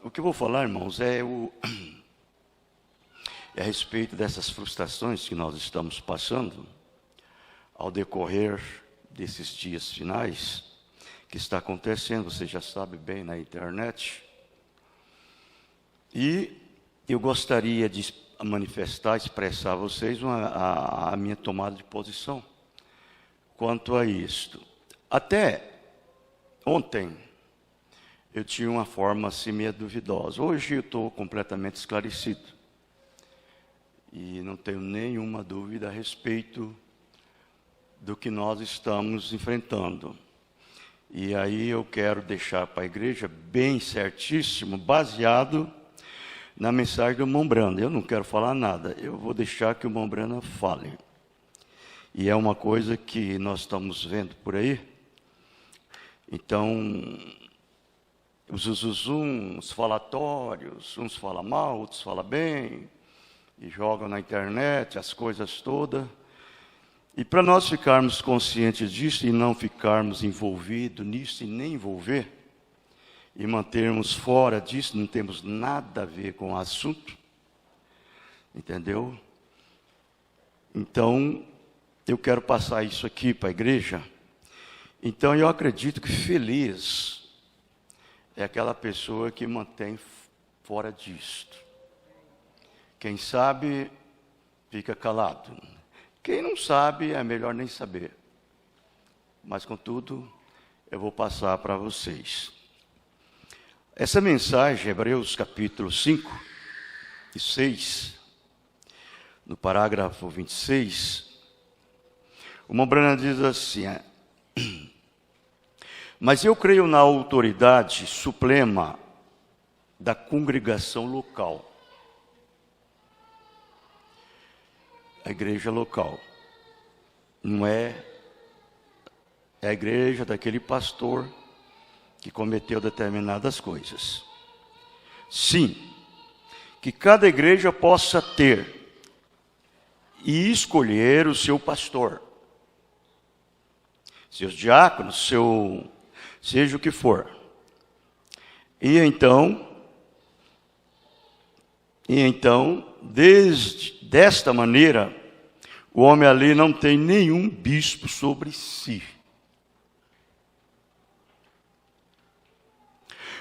O que eu vou falar, irmãos, é a respeito dessas frustrações que nós estamos passando ao decorrer desses dias finais, que está acontecendo, você já sabe bem, na internet. E eu gostaria de manifestar, expressar a vocês a minha tomada de posição quanto a isto. Até ontem eu tinha uma forma assim meio duvidosa. Hoje eu estou completamente esclarecido. E não tenho nenhuma dúvida a respeito do que nós estamos enfrentando. E aí eu quero deixar para a igreja bem certíssimo, baseado na mensagem do irmão Brana. Eu não quero falar nada, eu vou deixar que o irmão Brana fale. E é uma coisa que nós estamos vendo por aí. Então, uns falatórios, uns falam mal, outros falam bem, e jogam na internet as coisas todas. E para nós ficarmos conscientes disso e não ficarmos envolvidos nisso e nem envolver, e mantermos fora disso, não temos nada a ver com o assunto, entendeu? Então, eu quero passar isso aqui para a igreja. Então, eu acredito que feliz é aquela pessoa que mantém fora disto. Quem sabe, fica calado. Quem não sabe, é melhor nem saber. Mas, contudo, eu vou passar para vocês. Essa mensagem, Hebreus capítulo 5 e 6, no parágrafo 26, o irmão Brana diz assim: mas eu creio na autoridade suprema da congregação local. A igreja local. Não é a igreja daquele pastor que cometeu determinadas coisas. Sim, que cada igreja possa ter e escolher o seu pastor, seus diáconos, seja o que for. E então, desta maneira, o homem ali não tem nenhum bispo sobre si.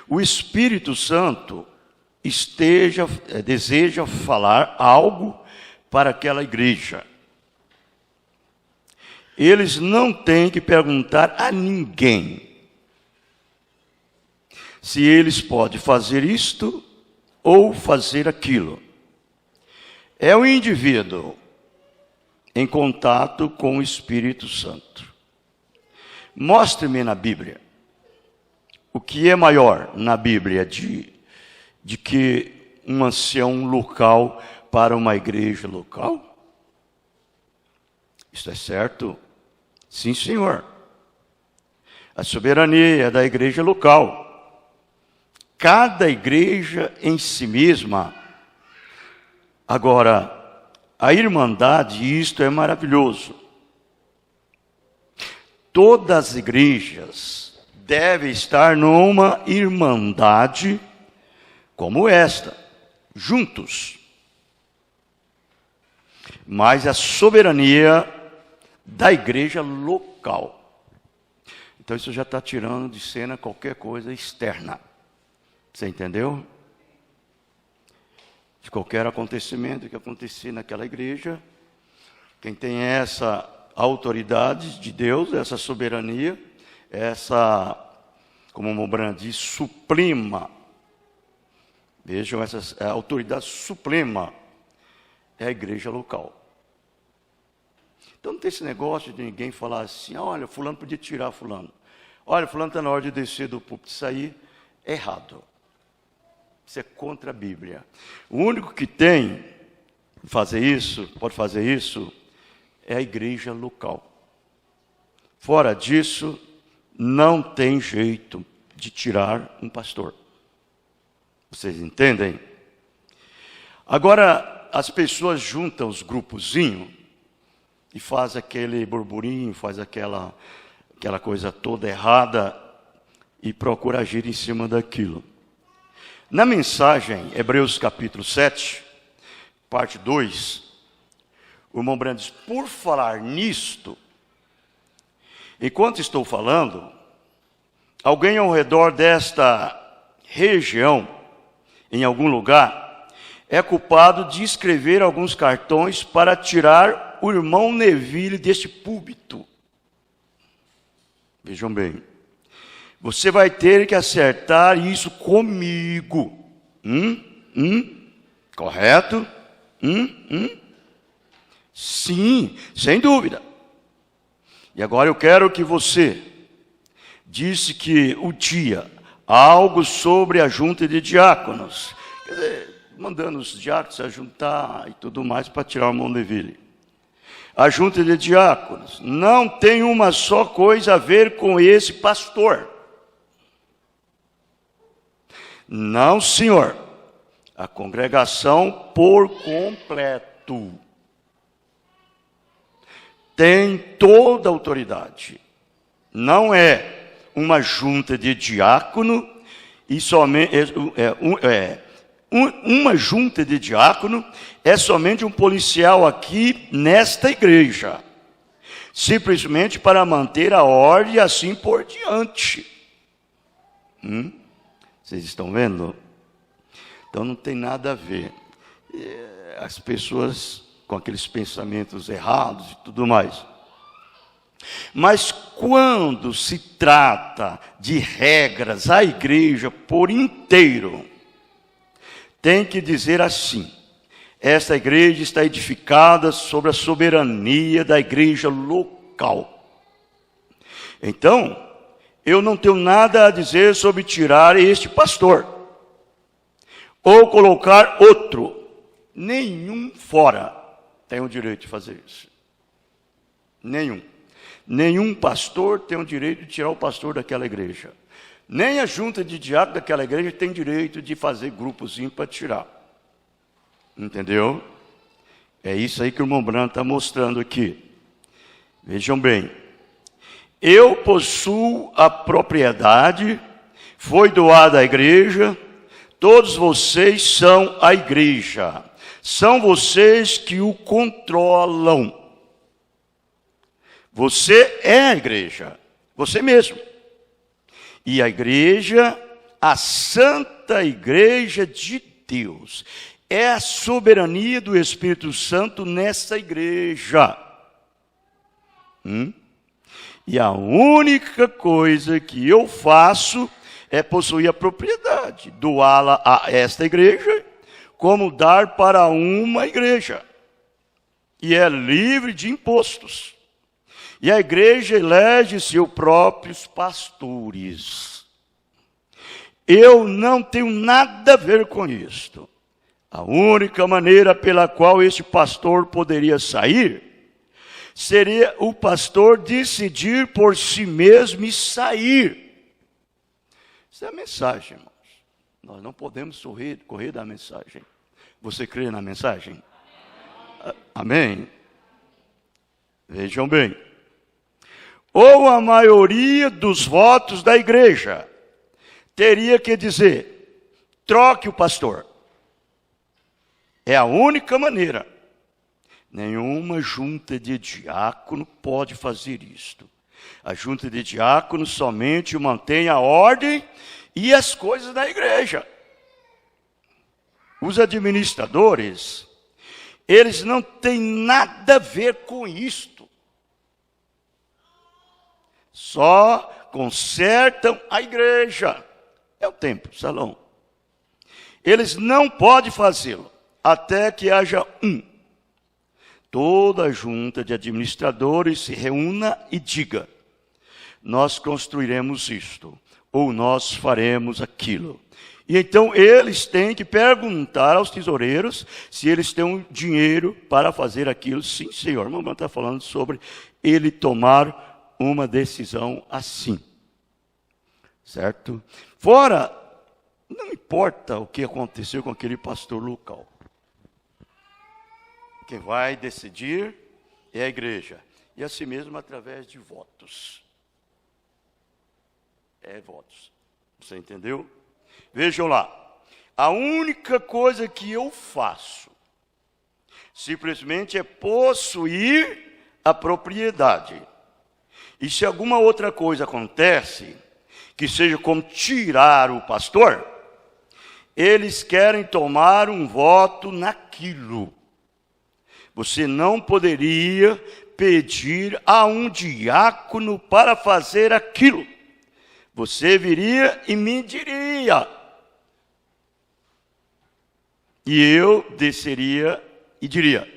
O Espírito Santo deseja falar algo para aquela igreja. Eles não têm que perguntar a ninguém se eles podem fazer isto ou fazer aquilo. É o indivíduo em contato com o Espírito Santo. Mostre-me na Bíblia o que é maior na Bíblia de que um ancião local para uma igreja local? Isso é certo? Sim, senhor. A soberania é da igreja local. Cada igreja em si mesma. Agora, a irmandade, isto é maravilhoso. Todas as igrejas devem estar numa irmandade como esta, juntos. Mas a soberania da igreja local. Então isso já está tirando de cena qualquer coisa externa. Você entendeu? De qualquer acontecimento que acontecer naquela igreja, quem tem essa autoridade de Deus, essa soberania, como o Mobrand diz, suprema. Vejam, essa autoridade suprema é a igreja local. Então não tem esse negócio de ninguém falar assim: olha, fulano podia tirar fulano. Olha, fulano está na hora de descer do púlpito e sair. Errado. Isso é contra a Bíblia. O único que tem pode fazer isso, é a igreja local. Fora disso, não tem jeito de tirar um pastor. Vocês entendem? Agora, as pessoas juntam os grupozinhos e faz aquele burburinho, faz aquela coisa toda errada, e procura agir em cima daquilo. Na mensagem, Hebreus capítulo 7, parte 2, o irmão Branham diz, por falar nisto, enquanto estou falando, alguém ao redor desta região, em algum lugar, é culpado de escrever alguns cartões para tirar o irmão Neville deste púlpito. Vejam bem, você vai ter que acertar isso comigo. Correto? Sim, sem dúvida. E agora eu quero que você disse que o dia, algo sobre a junta de diáconos, quer dizer, mandando os diáconos se juntar e tudo mais para tirar o irmão Neville. A junta de diáconos não tem uma só coisa a ver com esse pastor. Não, senhor. A congregação por completo tem toda a autoridade. Não é uma junta de diácono e somente uma junta de diácono é somente um policial aqui nesta igreja, simplesmente para manter a ordem e assim por diante. Vocês estão vendo? Então não tem nada a ver. As pessoas com aqueles pensamentos errados e tudo mais. Mas quando se trata de regras, a igreja por inteiro tem que dizer assim: esta igreja está edificada sobre a soberania da igreja local. Então, eu não tenho nada a dizer sobre tirar este pastor ou colocar outro. Nenhum fora tem o direito de fazer isso. Nenhum pastor tem o direito de tirar o pastor daquela igreja. Nem a junta de diáconos daquela igreja tem direito de fazer grupozinho para tirar. Entendeu? É isso aí que o irmão Branham está mostrando aqui. Vejam bem. Eu possuo a propriedade, foi doada à igreja, todos vocês são a igreja. São vocês que o controlam. Você é a igreja, você mesmo. E a igreja, a santa igreja de Deus, é a soberania do Espírito Santo nessa igreja. E a única coisa que eu faço é possuir a propriedade, doá-la a esta igreja, como dar para uma igreja. E é livre de impostos. E a igreja elege seus próprios pastores. Eu não tenho nada a ver com isto. A única maneira pela qual este pastor poderia sair seria o pastor decidir por si mesmo e sair. Isso é a mensagem, irmãos. Nós não podemos correr da mensagem. Você crê na mensagem? Amém? Vejam bem. Ou a maioria dos votos da igreja teria que dizer: troque o pastor. É a única maneira. Nenhuma junta de diácono pode fazer isto. A junta de diácono somente mantém a ordem e as coisas da igreja. Os administradores, eles não têm nada a ver com isto. Só consertam a igreja. É o templo, o salão. Eles não podem fazê-lo até que haja toda a junta de administradores se reúna e diga: nós construiremos isto, ou nós faremos aquilo. E então eles têm que perguntar aos tesoureiros se eles têm dinheiro para fazer aquilo. Sim, senhor. O irmão está falando sobre ele tomar uma decisão assim. Certo? Fora, não importa o que aconteceu com aquele pastor local. Quem vai decidir é a igreja. E assim mesmo através de votos. votos. Você entendeu? Vejam lá. A única coisa que eu faço simplesmente é possuir a propriedade. E se alguma outra coisa acontece, que seja como tirar o pastor, eles querem tomar um voto naquilo. Você não poderia pedir a um diácono para fazer aquilo. Você viria e me diria. E eu desceria e diria: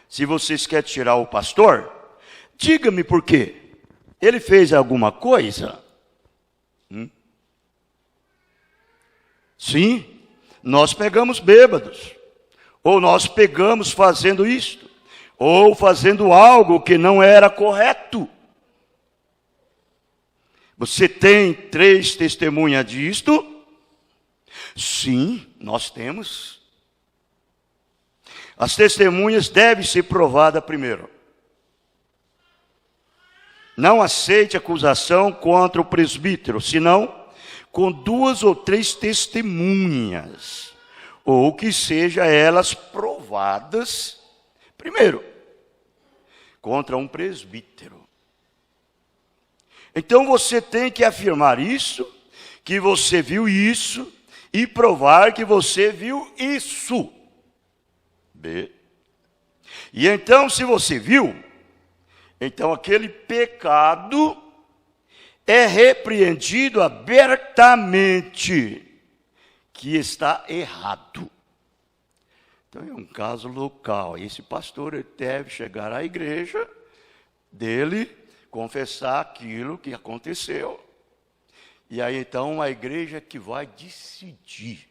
se vocês querem tirar o pastor, diga-me por quê. Ele fez alguma coisa? Sim, nós pegamos bêbados. Ou nós pegamos fazendo isto. Ou fazendo algo que não era correto. Você tem 3 testemunhas disto? Sim, nós temos. As testemunhas devem ser provadas primeiro. Não aceite acusação contra o presbítero, senão com 2 ou 3 testemunhas, ou que sejam elas provadas primeiro, contra um presbítero. Então você tem que afirmar isso, que você viu isso, e provar que você viu isso. B. E então, se você viu, então aquele pecado é repreendido abertamente, que está errado. Então é um caso local. Esse pastor deve chegar à igreja dele, confessar aquilo que aconteceu. E aí então a igreja que vai decidir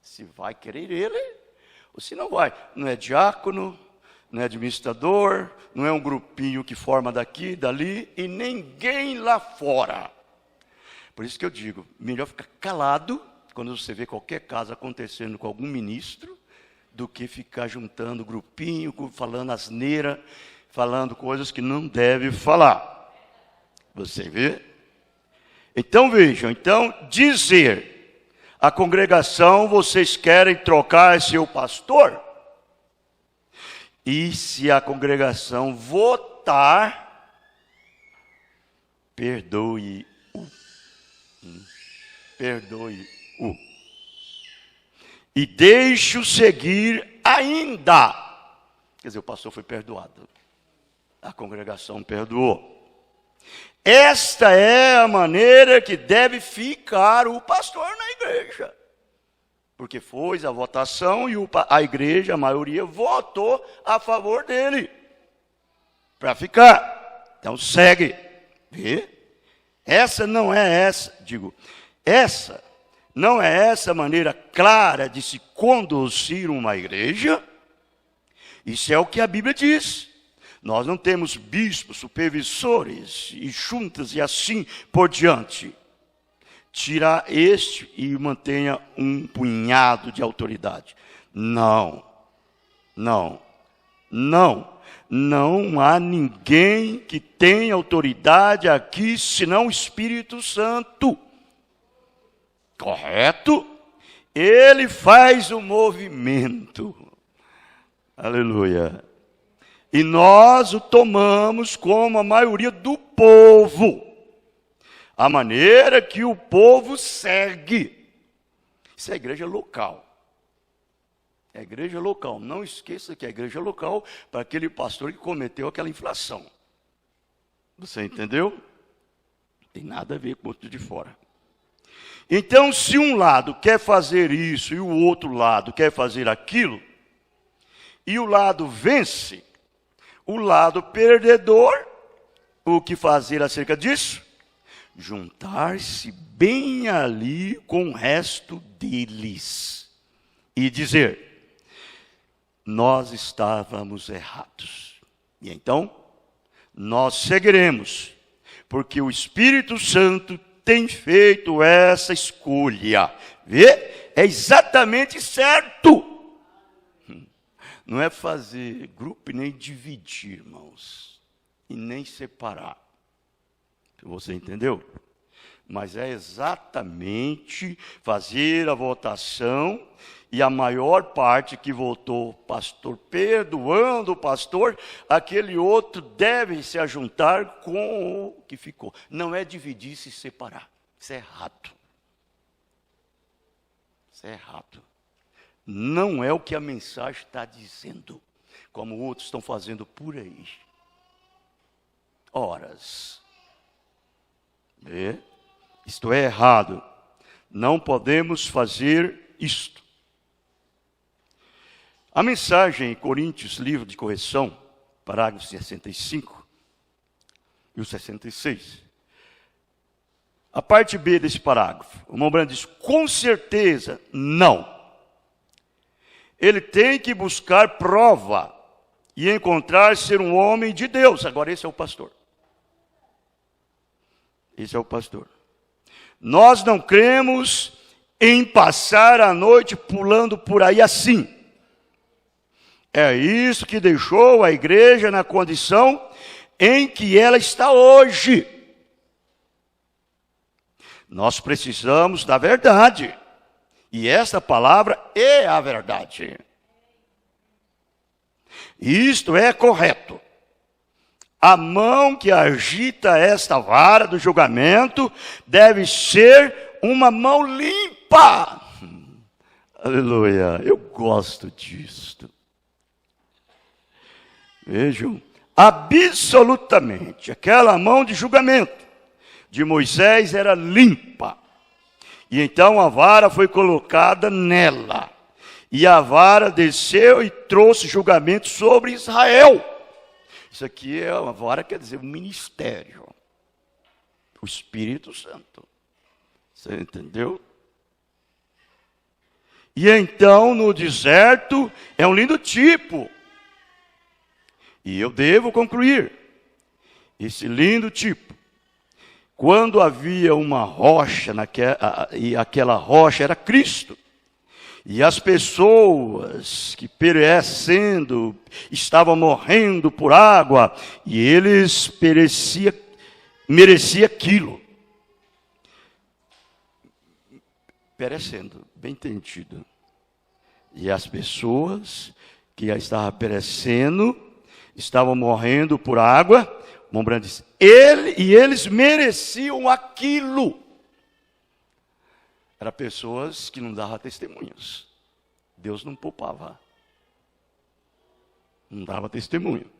se vai querer ele ou se não vai. Não é diácono, não é administrador, não é um grupinho que forma daqui, dali, e ninguém lá fora. Por isso que eu digo, melhor ficar calado quando você vê qualquer caso acontecendo com algum ministro, do que ficar juntando grupinho, falando asneira, falando coisas que não deve falar. Você vê? Então vejam, dizer à congregação: vocês querem trocar seu pastor? E se a congregação votar, perdoe-o. Perdoe-o. E deixe-o seguir ainda. Quer dizer, o pastor foi perdoado. A congregação perdoou. Esta é a maneira que deve ficar o pastor na igreja. Porque foi a votação e a igreja, a maioria, votou a favor dele. Para ficar. Então segue. Vê? Essa não é essa maneira clara de se conduzir uma igreja. Isso é o que a Bíblia diz. Nós não temos bispos, supervisores e juntas e assim por diante. Tira este e mantenha um punhado de autoridade. Não há ninguém que tenha autoridade aqui senão o Espírito Santo. Correto? Ele faz o movimento. Aleluia. E nós o tomamos como a maioria do povo. A maneira que o povo segue. Isso é a igreja local. É a igreja local. Não esqueça que é a igreja local para aquele pastor que cometeu aquela infração. Você entendeu? Não tem nada a ver com o outro de fora. Então, se um lado quer fazer isso e o outro lado quer fazer aquilo, e o lado vence, o lado perdedor, o que fazer acerca disso? Juntar-se bem ali com o resto deles e dizer: nós estávamos errados. E então, nós seguiremos, porque o Espírito Santo tem feito essa escolha. Vê? É exatamente certo. Não é fazer grupo e nem dividir, irmãos, e nem separar. Você entendeu? mas é exatamente fazer a votação, e a maior parte que votou pastor, perdoando o pastor, aquele outro deve se ajuntar com o que ficou. Não é dividir e se separar. Isso é errado. Isso é errado. Não é o que a mensagem está dizendo, como outros estão fazendo por aí. Horas. Isto é errado. Não podemos fazer isto. A mensagem em Coríntios, livro de correção, parágrafos 65 e o 66. A parte B desse parágrafo, o irmão Branham diz, com certeza, não. Ele tem que buscar prova e encontrar ser um homem de Deus. Agora esse é o pastor. Esse é o pastor. Nós não cremos em passar a noite pulando por aí assim. É isso que deixou a igreja na condição em que ela está hoje. Nós precisamos da verdade. E esta palavra é a verdade. Isto é correto. A mão que agita esta vara do julgamento deve ser uma mão limpa. Aleluia, eu gosto disto. Vejam, absolutamente, aquela mão de julgamento de Moisés era limpa. E então a vara foi colocada nela. E a vara desceu e trouxe julgamento sobre Israel. Isso aqui é uma vara, quer dizer, um ministério. O Espírito Santo. Você entendeu? E então no deserto é um lindo tipo. E eu devo concluir. Esse lindo tipo. Quando havia uma rocha, e aquela rocha era Cristo. E as pessoas que perecendo, estavam morrendo por água, e eles mereciam aquilo. Perecendo, bem entendido. E as pessoas que já estavam perecendo, estavam morrendo por água, Mombrand disse, eles mereciam aquilo. Eram pessoas que não davam testemunhos. Deus não poupava. Não dava testemunho.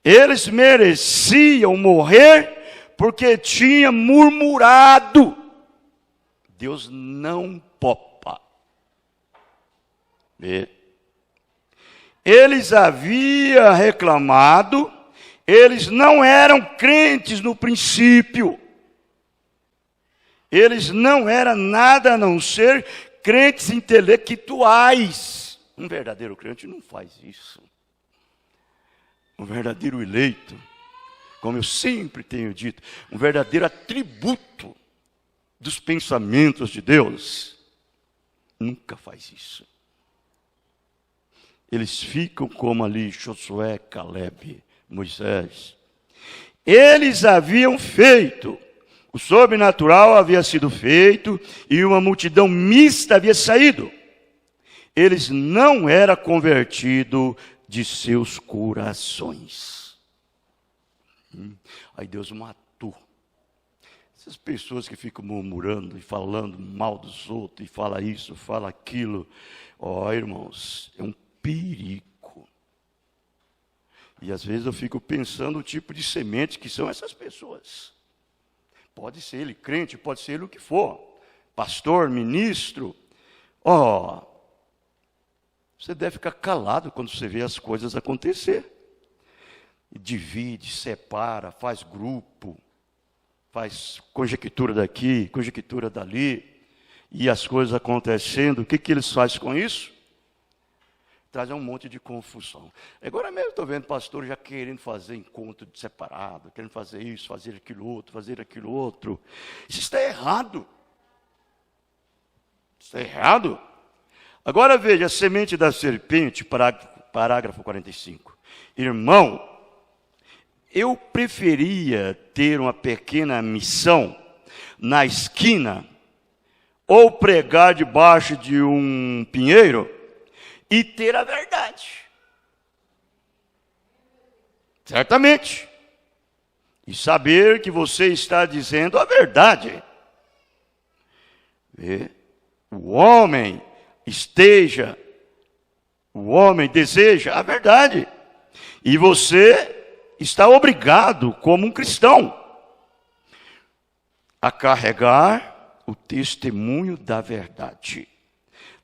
Eles mereciam morrer porque tinha murmurado. Deus não poupa. Eles haviam reclamado, eles não eram crentes no princípio. Eles não eram nada a não ser crentes intelectuais. Um verdadeiro crente não faz isso. Um verdadeiro eleito, como eu sempre tenho dito, um verdadeiro atributo dos pensamentos de Deus, nunca faz isso. Eles ficam como ali Josué, Caleb, Moisés. Eles haviam feito, o sobrenatural havia sido feito e uma multidão mista havia saído. Eles não eram convertidos de seus corações. Aí Deus matou. Essas pessoas que ficam murmurando e falando mal dos outros, e fala isso, fala aquilo. Ó, irmãos, é um perigo. E às vezes eu fico pensando o tipo de semente que são essas pessoas. Pode ser ele crente, pode ser ele o que for. Pastor, ministro. Ó, você deve ficar calado quando você vê as coisas acontecer. Divide, separa, faz grupo, faz conjectura daqui, conjectura dali, e as coisas acontecendo. O que eles fazem com isso? Traz um monte de confusão. Agora mesmo estou vendo pastor já querendo fazer encontro separado, querendo fazer isso, fazer aquilo outro. Isso está errado. Isso está errado. Agora veja, a semente da serpente, parágrafo 45. Irmão, Eu preferia ter uma pequena missão na esquina, ou pregar debaixo de um pinheiro, e ter a verdade. Certamente. E saber que você está dizendo a verdade. O homem deseja a verdade. E você está obrigado, como um cristão, a carregar o testemunho da verdade.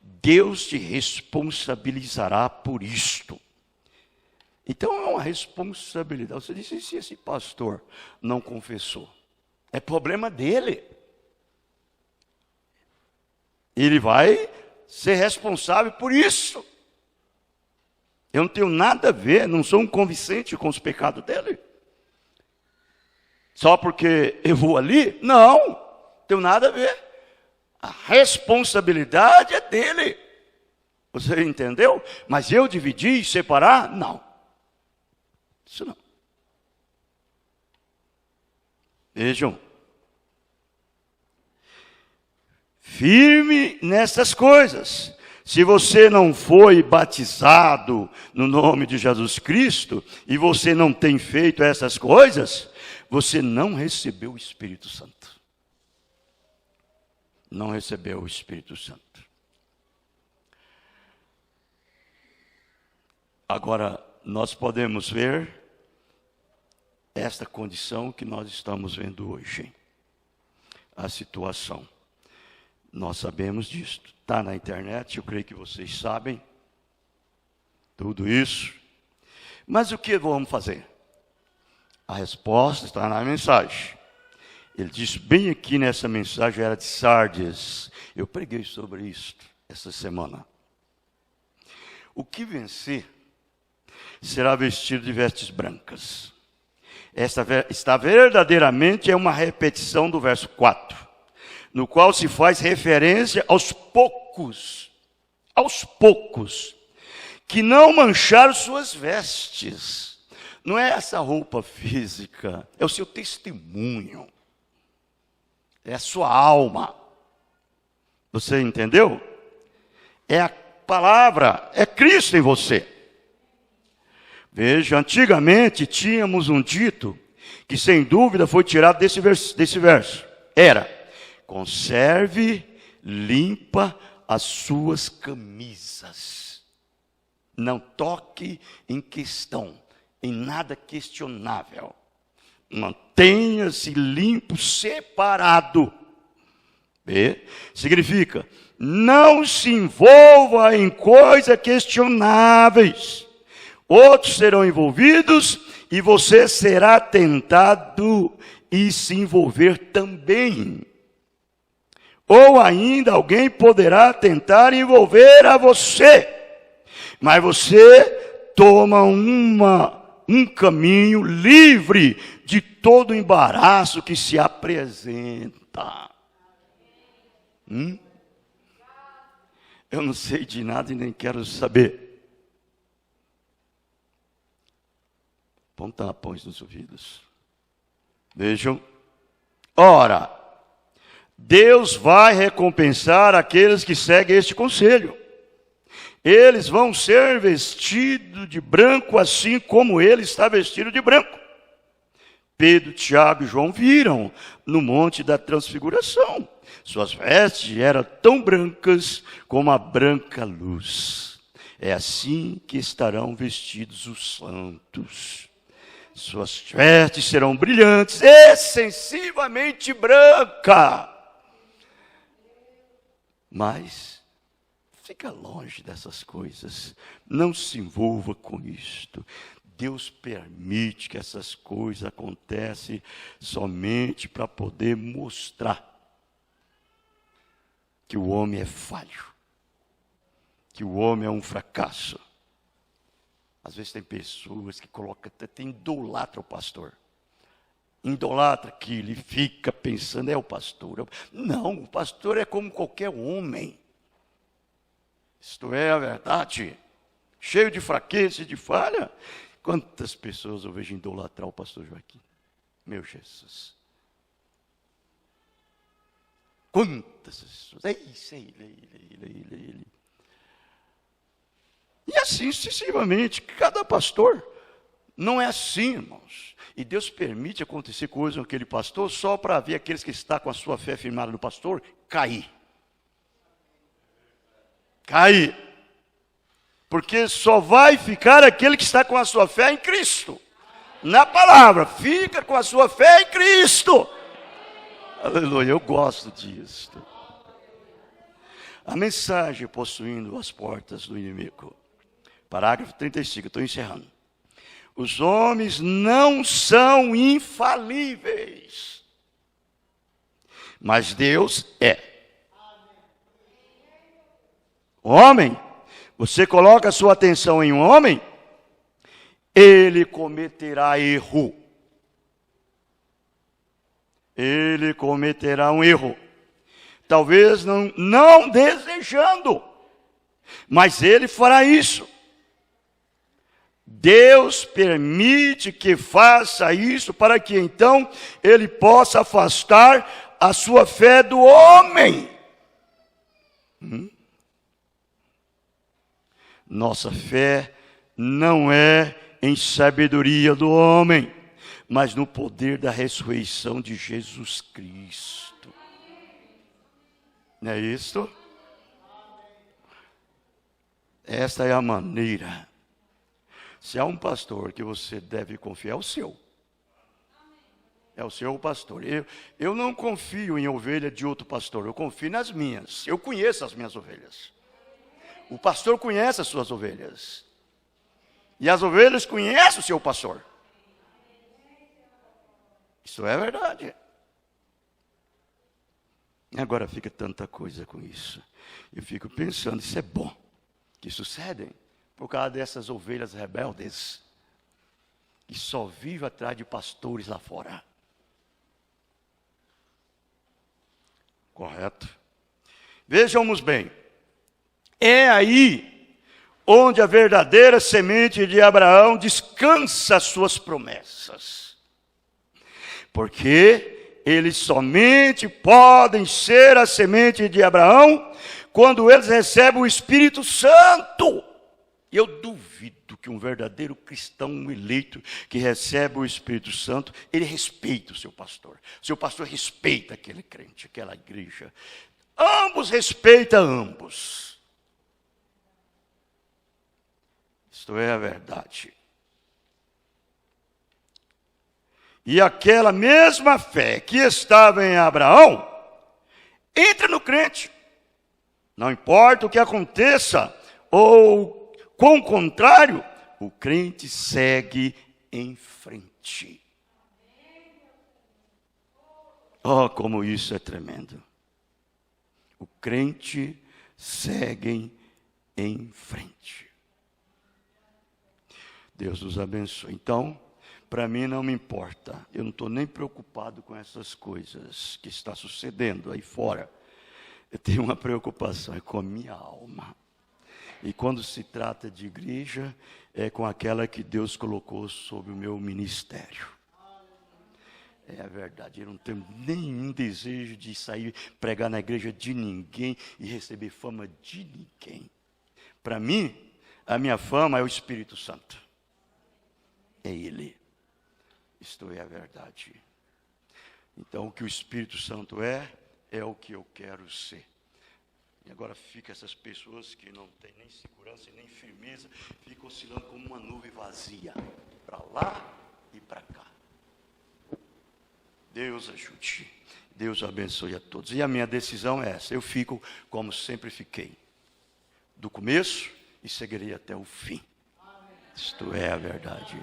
Deus te responsabilizará por isto. Então é uma responsabilidade. Você disse, se esse pastor não confessou, é problema dele. Ele vai ser responsável por isso. Eu não tenho nada a ver, não sou um convincente com os pecados dele. Só porque eu vou ali? Não tenho nada a ver. A responsabilidade é dele. Você entendeu? Mas eu dividir e separar? Não. Isso não. Vejam. Firme nessas coisas. Se você não foi batizado no nome de Jesus Cristo, e você não tem feito essas coisas, você não recebeu o Espírito Santo. Não recebeu o Espírito Santo. Agora, nós podemos ver esta condição que nós estamos vendo hoje. A situação. Nós sabemos disso. Está na internet, eu creio que vocês sabem. Tudo isso. Mas o que vamos fazer? A resposta está na mensagem. Ele diz bem aqui nessa mensagem, era de Sardes. Eu preguei sobre isso essa semana. O que vencer será vestido de vestes brancas. Esta verdadeiramente é uma repetição do verso 4, no qual se faz referência aos poucos, que não mancharam suas vestes. Não é essa roupa física, é o seu testemunho, é a sua alma. Você entendeu? É a palavra, é Cristo em você. Veja, antigamente tínhamos um dito que sem dúvida foi tirado desse verso. Era: conserve limpa as suas camisas. Não toque em questão, em nada questionável. Mantenha-se limpo, separado. Significa, não se envolva em coisas questionáveis. Outros serão envolvidos e você será tentado e se envolver também. Ou ainda alguém poderá tentar envolver a você, mas você toma um caminho livre de todo o embaraço que se apresenta. Eu não sei de nada e nem quero saber. Põe tampões nos ouvidos. Vejam. Ora, Deus vai recompensar aqueles que seguem este conselho. Eles vão ser vestidos de branco, assim como ele está vestido de branco. Pedro, Tiago e João viram no monte da transfiguração. Suas vestes eram tão brancas como a branca luz. É assim que estarão vestidos os santos. Suas vestes serão brilhantes, excessivamente branca. Mas fica longe dessas coisas. Não se envolva com isto. Deus permite que essas coisas aconteçam somente para poder mostrar que o homem é falho, que o homem é um fracasso. Às vezes tem pessoas que colocam, até idolatra o pastor. Idolatra que ele fica pensando, é o pastor. Não, o pastor é como qualquer homem. Isto é a verdade. Cheio de fraqueza e de falha. Quantas pessoas eu vejo idolatrar o pastor Joaquim? Meu Jesus. Quantas pessoas? É isso, é ele. E assim sucessivamente, cada pastor. Não é assim, irmãos. E Deus permite acontecer coisas com aquele pastor só para ver aqueles que estão com a sua fé firmada no pastor cair. Cair. Porque só vai ficar aquele que está com a sua fé em Cristo. Na palavra, fica com a sua fé em Cristo. Aleluia, eu gosto disso. A mensagem possuindo as portas do inimigo. Parágrafo 35, estou encerrando. Os homens não são infalíveis, mas Deus é. Homem, você coloca a sua atenção em um homem, ele cometerá erro. Ele cometerá um erro. Talvez não desejando, mas ele fará isso. Deus permite que faça isso para que então ele possa afastar a sua fé do homem. Nossa fé não é em sabedoria do homem, mas no poder da ressurreição de Jesus Cristo. Não é isso? Esta é a maneira. Se há um pastor que você deve confiar, é o seu. É o seu pastor. Eu não confio em ovelha de outro pastor, eu confio nas minhas. Eu conheço as minhas ovelhas. O pastor conhece as suas ovelhas. E as ovelhas conhecem o seu pastor. Isso é verdade. Agora fica tanta coisa com isso. Eu fico pensando, isso é bom. Que sucedem por causa dessas ovelhas rebeldes. Que só vivem atrás de pastores lá fora. Correto? Vejamos bem. É aí onde a verdadeira semente de Abraão descansa as suas promessas. Porque eles somente podem ser a semente de Abraão quando eles recebem o Espírito Santo. Eu duvido que um verdadeiro cristão eleito que recebe o Espírito Santo, ele respeita o seu pastor. O seu pastor respeita aquele crente, aquela igreja. Ambos respeitam ambos. Isto é a verdade. E aquela mesma fé que estava em Abraão, entra no crente. Não importa o que aconteça, ou com o contrário, o crente segue em frente. Oh, como isso é tremendo. O crente segue em frente. Deus nos abençoe. Então, para mim não me importa. Eu não estou nem preocupado com essas coisas que está sucedendo aí fora. Eu tenho uma preocupação, é com a minha alma. E quando se trata de igreja, é com aquela que Deus colocou sob o meu ministério. É a verdade, eu não tenho nenhum desejo de sair pregar na igreja de ninguém e receber fama de ninguém. Para mim, a minha fama é o Espírito Santo. É Ele. Isto é a verdade. Então, o que o Espírito Santo é o que eu quero ser. E agora fica essas pessoas que não têm nem segurança e nem firmeza, ficam oscilando como uma nuvem vazia, para lá e para cá. Deus ajude, Deus abençoe a todos. E a minha decisão é essa, eu fico como sempre fiquei, do começo e seguirei até o fim. Isto é a verdade.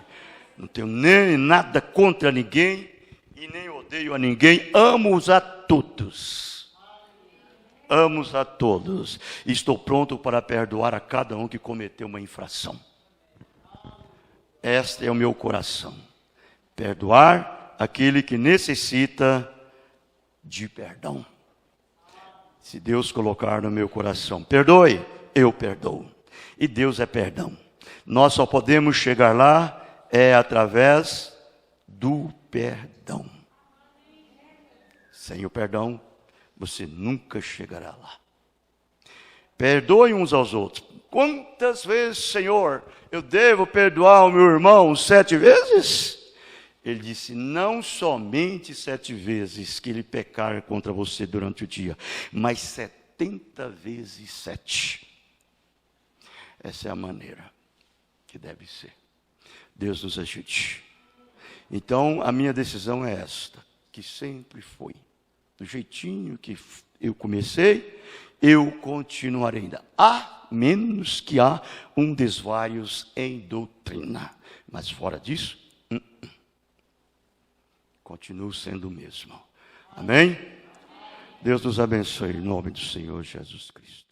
Não tenho nem nada contra ninguém e nem odeio a ninguém, amo-os a todos. Amo-os a todos. Estou pronto para perdoar a cada um que cometeu uma infração. Este é o meu coração. Perdoar aquele que necessita de perdão. Se Deus colocar no meu coração, perdoe, eu perdoo. E Deus é perdão. Nós só podemos chegar lá é através do perdão. Sem o perdão, você nunca chegará lá. Perdoem uns aos outros. Quantas vezes, Senhor, eu devo perdoar o meu irmão? 7 vezes? Ele disse, não somente 7 vezes que ele pecar contra você durante o dia, mas 70 vezes 7. Essa é a maneira que deve ser. Deus nos ajude. Então, a minha decisão é esta, que sempre foi. Do jeitinho que eu comecei, eu continuarei ainda. A menos que há um desvarios em doutrina. Mas fora disso, continuo sendo o mesmo. Amém? Deus nos abençoe em nome do Senhor Jesus Cristo.